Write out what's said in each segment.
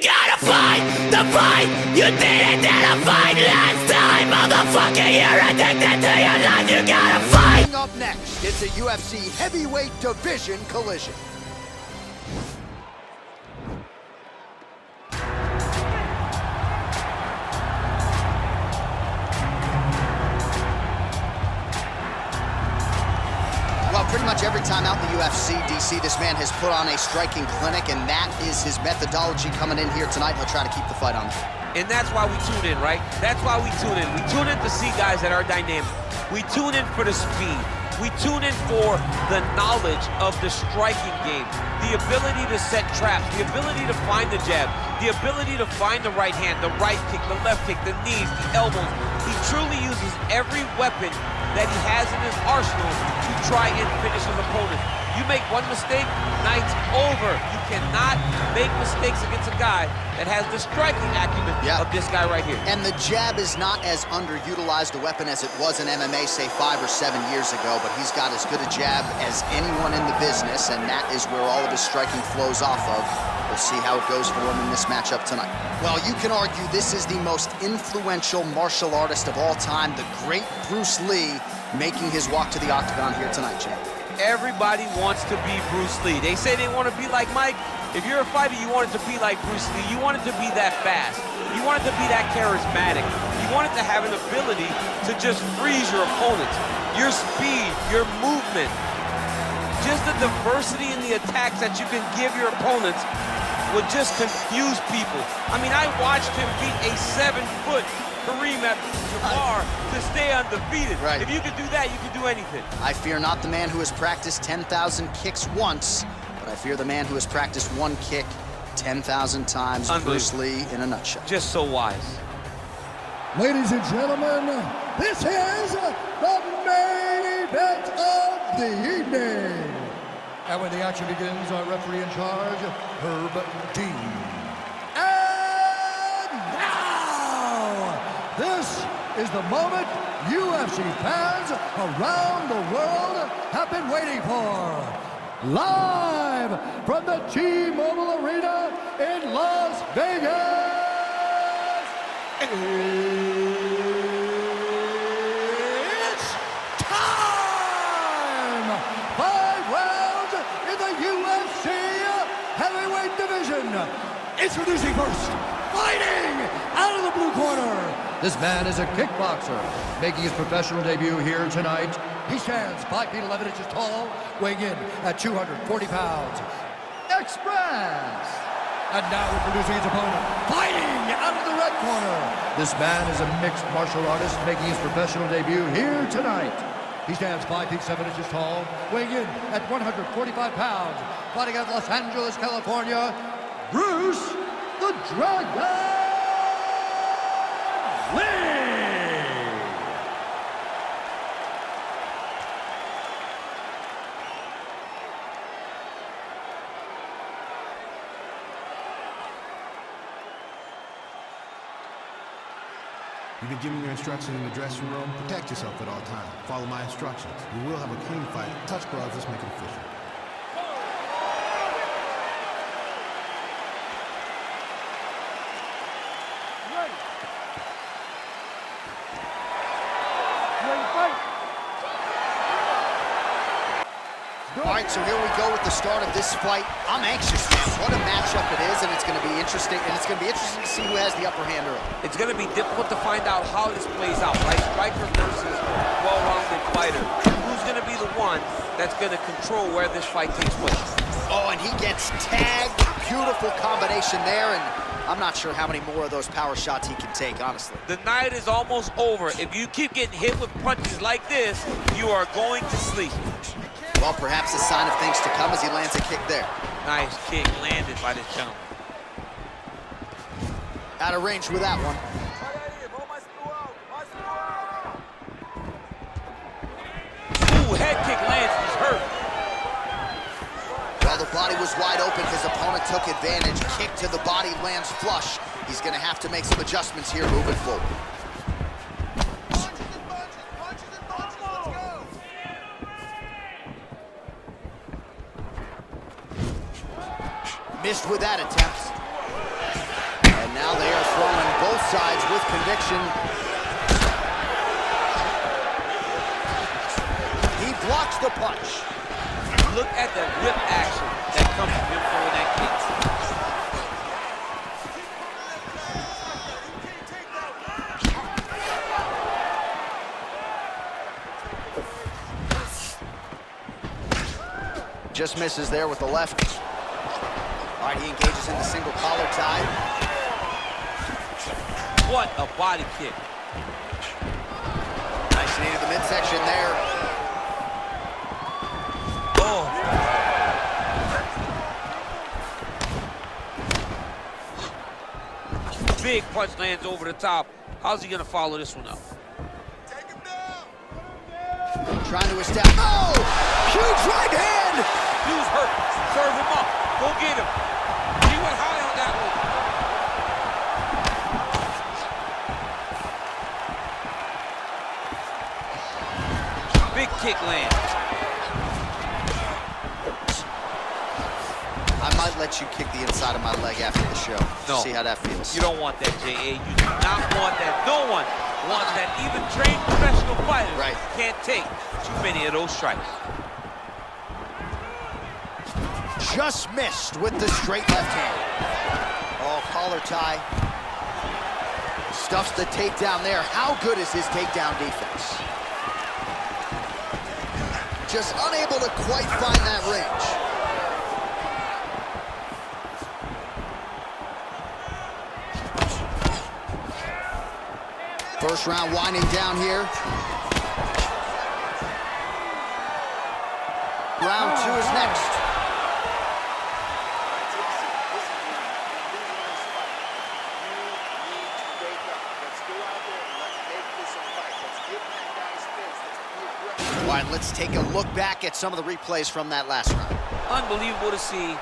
Gotta fight the fight you didn't fight last time, motherfucker. You're addicted to your life. You gotta fight. Coming up next, it's a UFC heavyweight division collision. Well, pretty much every time out in the UFC, DC, this man has put on a striking clinic, and that is his methodology coming in here tonight. He'll try to keep the fight on. And that's why we tune in, right? That's why we tune in. We tune in to see guys that are dynamic. We tune in for the speed. We tune in for the knowledge of the striking game, the ability to set traps, the ability to find the jab, the ability to find the right hand, the right kick, the left kick, the knees, the elbows. He truly uses every weapon that he has in his arsenal to try and finish his opponent. You make one mistake, night's over. You cannot make mistakes against a guy that has the striking acumen of this guy right here. And the jab is not as underutilized a weapon as it was in MMA, say 5 or 7 years ago, but he's got as good a jab as anyone in the business, and that is where all of his striking flows off of. We'll see how it goes for him in this matchup tonight. Well, you can argue this is the most influential martial artist of all time, the great Bruce Lee, making his walk to the octagon here tonight, champ. Everybody wants to be Bruce Lee. They say they want to be like Mike. If you're a fighter, you want it to be like Bruce Lee. You want it to be that fast. You want it to be that charismatic. You want it to have an ability to just freeze your opponents. Your speed, your movement, just the diversity in the attacks that you can give your opponents would just confuse people. I mean, I watched him beat a 7-foot Kareem Abdul-Jabbar to stay undefeated. Right. If you could do that, you could do anything. I fear not the man who has practiced 10,000 kicks once, but I fear the man who has practiced one kick 10,000 times. Bruce Lee in a nutshell. Just so wise. Ladies and gentlemen, this is the main event of the evening. And when the action begins, our referee in charge, Herb Dean. And now, this is the moment UFC fans around the world have been waiting for. Live from the T-Mobile Arena in Las Vegas. It's time! 5 rounds in the UFC heavyweight division. Introducing first, fighting out of the blue corner. This man is a kickboxer, making his professional debut here tonight. He stands 5 feet 11 inches tall, weighing in at 240 pounds. Express! And now introducing his opponent, fighting out of the red corner. This man is a mixed martial artist, making his professional debut here tonight. He stands 5 feet 7 inches tall, weighing in at 145 pounds. Fighting out of Los Angeles, California, Bruce the Dragon Lee! You've been giving your instructions in the dressing room. Protect yourself at all times. Follow my instructions. We will have a clean fight. Touch gloves, let's make it official. All right, so here we go with the start of this fight. I'm anxious, man. What a matchup it is, and it's going to be interesting. And it's going to be interesting to see who has the upper hand early. It's going to be difficult to find out how this plays out, right? Striker versus well-rounded fighter. Who's going to be the one that's going to control where this fight takes place? Oh, and he gets tagged. Beautiful combination there, and I'm not sure how many more of those power shots he can take, honestly. The night is almost over. If you keep getting hit with punches like this, you are going to sleep. Well, perhaps a sign of things to come as he lands a kick there. Nice kick landed by this gentleman. Out of range with that one. Ooh, head kick lands, he's hurt. Well, the body was wide open. His opponent took advantage. Kick to the body lands flush. He's going to have to make some adjustments here moving forward. Missed with that attempt. now they are throwing both sides with conviction. He blocks the punch. Look at the whip action that comes from him throwing that kick. Just misses there with the left. All right, he engages in the single collar tie. What a body kick. Nice knee to the midsection there. Oh. Big punch lands over the top. How's he gonna follow this one up? Take him down. Trying to establish. Oh! Huge right hand! Dude's hurt. Serve him up. Go get him. He went high on that one. Big kick land. I might let you kick the inside of my leg after the show. No. See how that feels. You don't want that, J.A. You do not want that. No one wants that. Even trained professional fighters can't take too many of those strikes. Just missed with the straight left hand. Oh, collar tie. Stuffs the takedown there. How good is his takedown defense? Just unable to quite find that range. First round winding down here. Round 2 is next. All right, let's take a look back at some of the replays from that last round. Unbelievable to see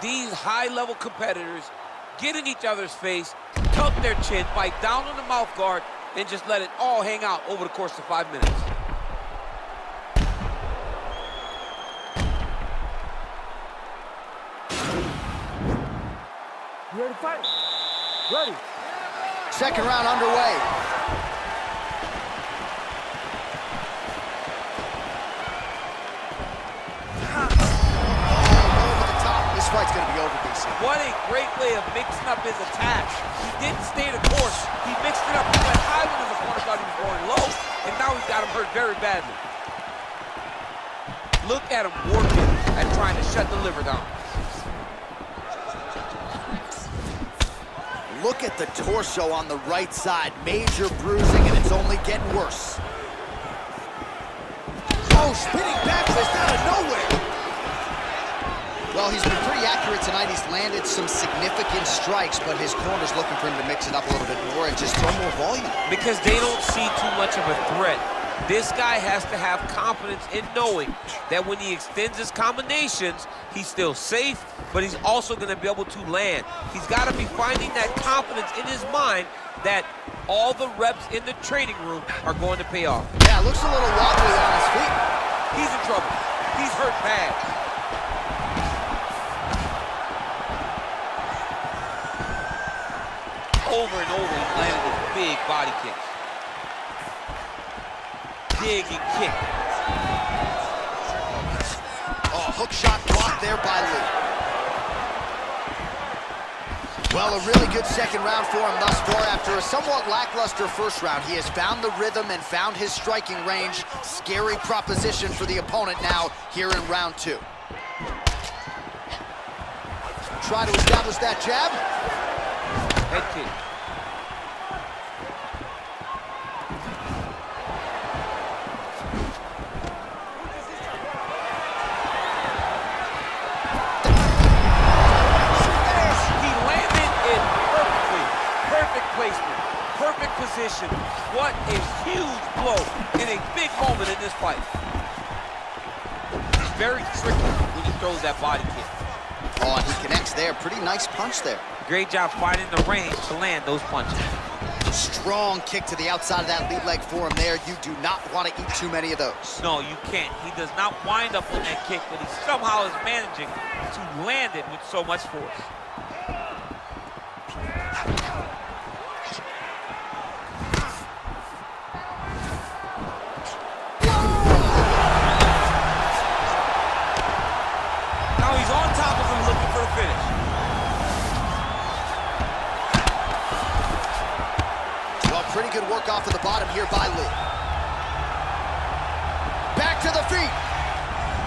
these high-level competitors get in each other's face, tuck their chin, bite down on the mouth guard, and just let it all hang out over the course of 5 minutes. You ready to fight? Ready. Second round underway. Over the top. This fight's gonna be over, DC. What a great way of mixing up his attack. He didn't stay the course. He mixed it up. He went high when his opponent thought he was going low, and now he's got him hurt very badly. Look at him working at trying to shut the liver down. Look at the torso on the right side. Major bruising, and it's only getting worse. Oh, spinning back fist out of nowhere. Well, he's been pretty accurate tonight. He's landed some significant strikes, but his corner's looking for him to mix it up a little bit more and just throw more volume. Because they don't see too much of a threat. This guy has to have confidence in knowing that when he extends his combinations, he's still safe, but he's also going to be able to land. He's got to be finding that confidence in his mind that all the reps in the training room are going to pay off. Yeah, looks a little wobbly on his feet. He's in trouble. He's hurt bad. Over and over, he's landed with big body kicks. Dig and kick. Oh, hook shot blocked there by Lee. Well, a really good second round for him thus far. After a somewhat lackluster first round, he has found the rhythm and found his striking range. Scary proposition for the opponent now here in round 2. Try to establish that jab. Head kick. Position. What a huge blow in a big moment in this fight. He's very tricky when he throws that body kick. Oh, and he connects there. Pretty nice punch there. Great job finding the range to land those punches. Strong kick to the outside of that lead leg for him there. You do not want to eat too many of those. No, you can't. He does not wind up on that kick, but he somehow is managing to land it with so much force. good work off of the bottom here by Lee. Back to the feet.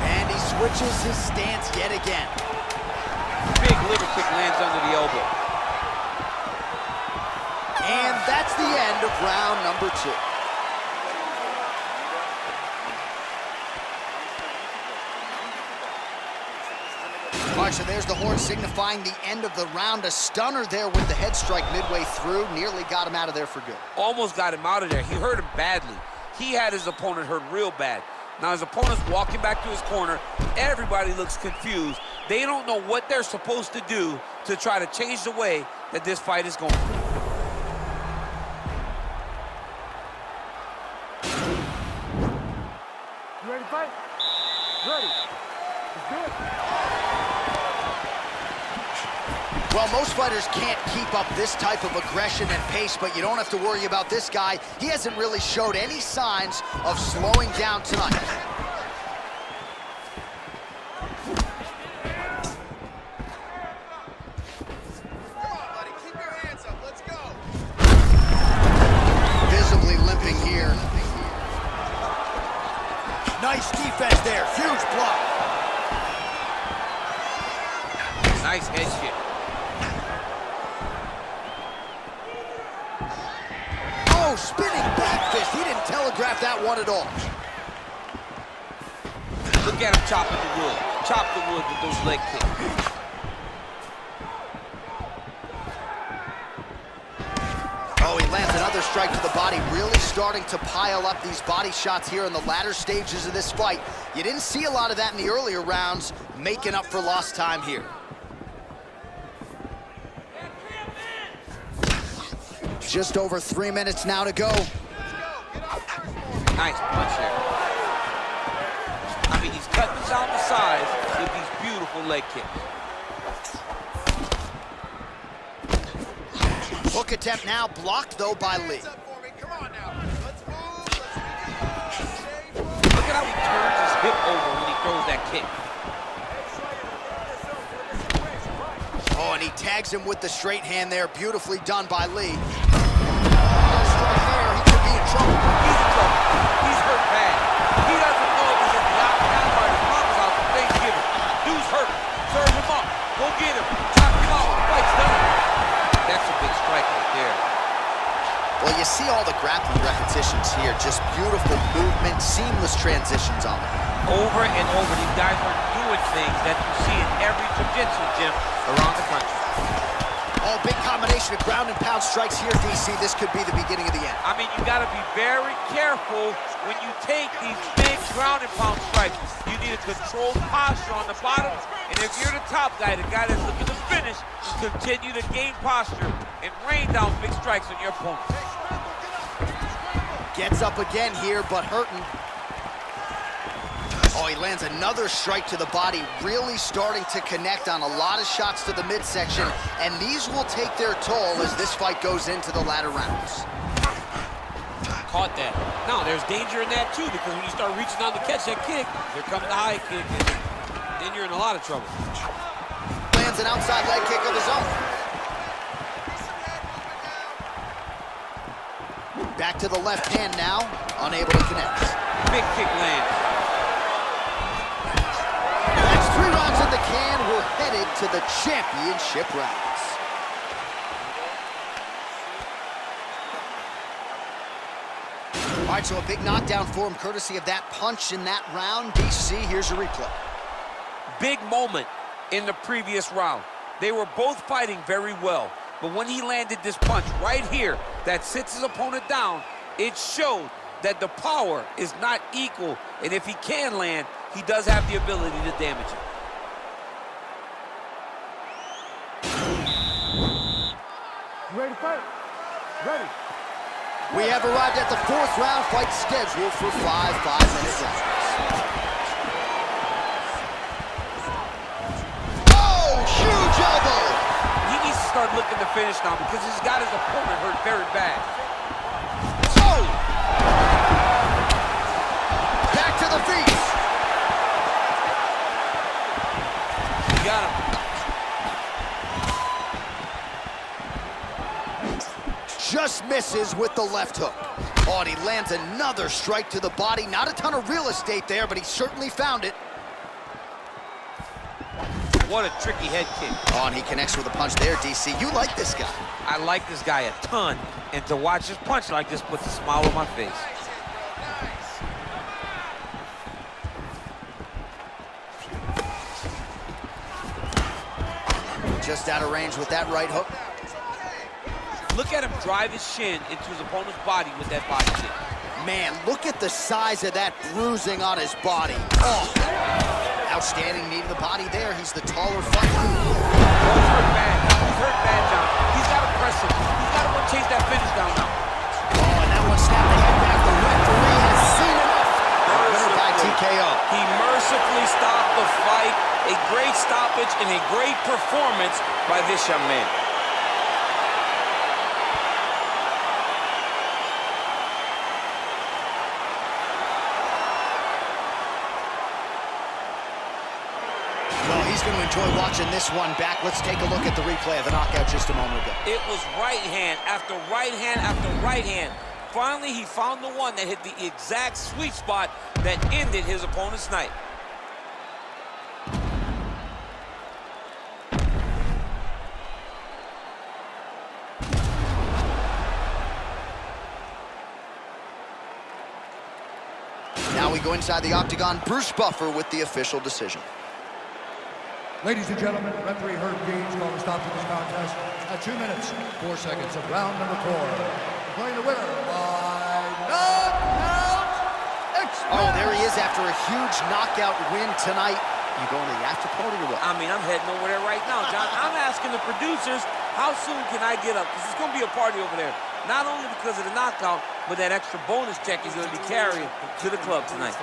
And he switches his stance yet again. Big liver kick lands under the elbow. And that's the end of round number 2. All right, so there's the horn signifying the end of the round. A stunner there with the head strike midway through. Nearly got him out of there for good. Almost got him out of there. He hurt him badly. He had his opponent hurt real bad. Now his opponent's walking back to his corner. Everybody looks confused. They don't know what they're supposed to do to try to change the way that this fight is going. You ready to fight? Ready. Let's do it. Well, most fighters can't keep up this type of aggression and pace, but you don't have to worry about this guy. He hasn't really showed any signs of slowing down tonight. Come on, buddy. Keep your hands up. Let's go. Visibly limping here. Nice defense there. Huge block. Nice head kick. Oh, spinning back fist. He didn't telegraph that one at all. Look at him chopping the wood. Chop the wood with those leg kicks. Oh, he lands another strike to the body, really starting to pile up these body shots here in the latter stages of this fight. You didn't see a lot of that in the earlier rounds, making up for lost time here. Just over 3 minutes now to go. Nice punch there. I mean, he's cutting down the size with these beautiful leg kicks. Hook attempt now blocked, though, by Lee. Come on now. Let's move. Look at how he turns his hip over when he throws that kick. Oh, and he tags him with the straight hand there. Beautifully done by Lee. There, he could be in trouble. He's in trouble. He's hurt bad. He doesn't know if he's in the Octagon or his mama's house for Thanksgiving. Dude's hurt. Serve him up. Go get him. Chop him out. Fight's done. That's a big strike right there. Well, you see all the grappling repetitions here. Just beautiful movement, seamless transitions on it. Over and over, these guys are doing things that you see in every jiu-jitsu gym around the country. Oh, big combination of ground and pound strikes here, DC. This could be the beginning of the end. I mean, you got to be very careful when you take these big ground and pound strikes. You need a controlled posture on the bottom, and if you're the top guy, the guy that's looking to finish, continue to gain posture and rain down big strikes on your opponent. Gets up again here, but hurting. Oh, he lands another strike to the body, really starting to connect on a lot of shots to the midsection, and these will take their toll as this fight goes into the latter rounds. Caught that. Now, there's danger in that, too, because when you start reaching down to catch that kick, here comes the high kick, and then you're in a lot of trouble. Lands an outside leg kick of his own. Back to the left hand now, unable to connect. Big kick lands. That's 3 rounds in the can. We're headed to the championship rounds. All right, so a big knockdown for him, courtesy of that punch in that round. DC, here's a replay. Big moment in the previous round. They were both fighting very well, but when he landed this punch right here that sits his opponent down, it showed that the power is not equal, and if he can land, he does have the ability to damage it. You ready to fight? Ready. We have arrived at the 4th round, fight scheduled for 5 5-minute rounds. Oh, huge elbow! He needs to start looking to finish now because he's got his opponent hurt very bad. Oh! Back to the feet. He got him. just misses with the left hook. Oh, and he lands another strike to the body. Not a ton of real estate there, but he certainly found it. What a tricky head kick. Oh, and he connects with a punch there, DC. You like this guy. I like this guy a ton, and to watch his punch like this puts a smile on my face. Just out of range with that right hook. Look at him drive his shin into his opponent's body with that body kick. Man, look at the size of that bruising on his body. Oh, outstanding knee to the body there. He's the taller fighter. Oh, he's hurt bad. He's hurt bad, John. He's got to press him. He's got to go chase that finish down now. Oh, and that one snapped the head back. The referee has seen enough. Winner by TKO. He mercifully stopped the fight. A great stoppage and a great performance by this young man. Well, he's going to enjoy watching this one back. Let's take a look at the replay of the knockout just a moment ago. It was right hand after right hand after right hand. Finally, he found the one that hit the exact sweet spot that ended his opponent's night. Now we go inside the octagon. Bruce Buffer with the official decision. Ladies and gentlemen, referee Herb Dean's called a stop to this contest at 2 minutes, 4 seconds of round number 4. Declaring the winner by knockout expert. Oh, there he is after a huge knockout win tonight. You going to the after party or what? I mean, I'm heading over there right now, John. I'm asking the producers, how soon can I get up? Because it's going to be a party over there. Not only because of the knockout, but that extra bonus check he's going to be carrying to the club tonight.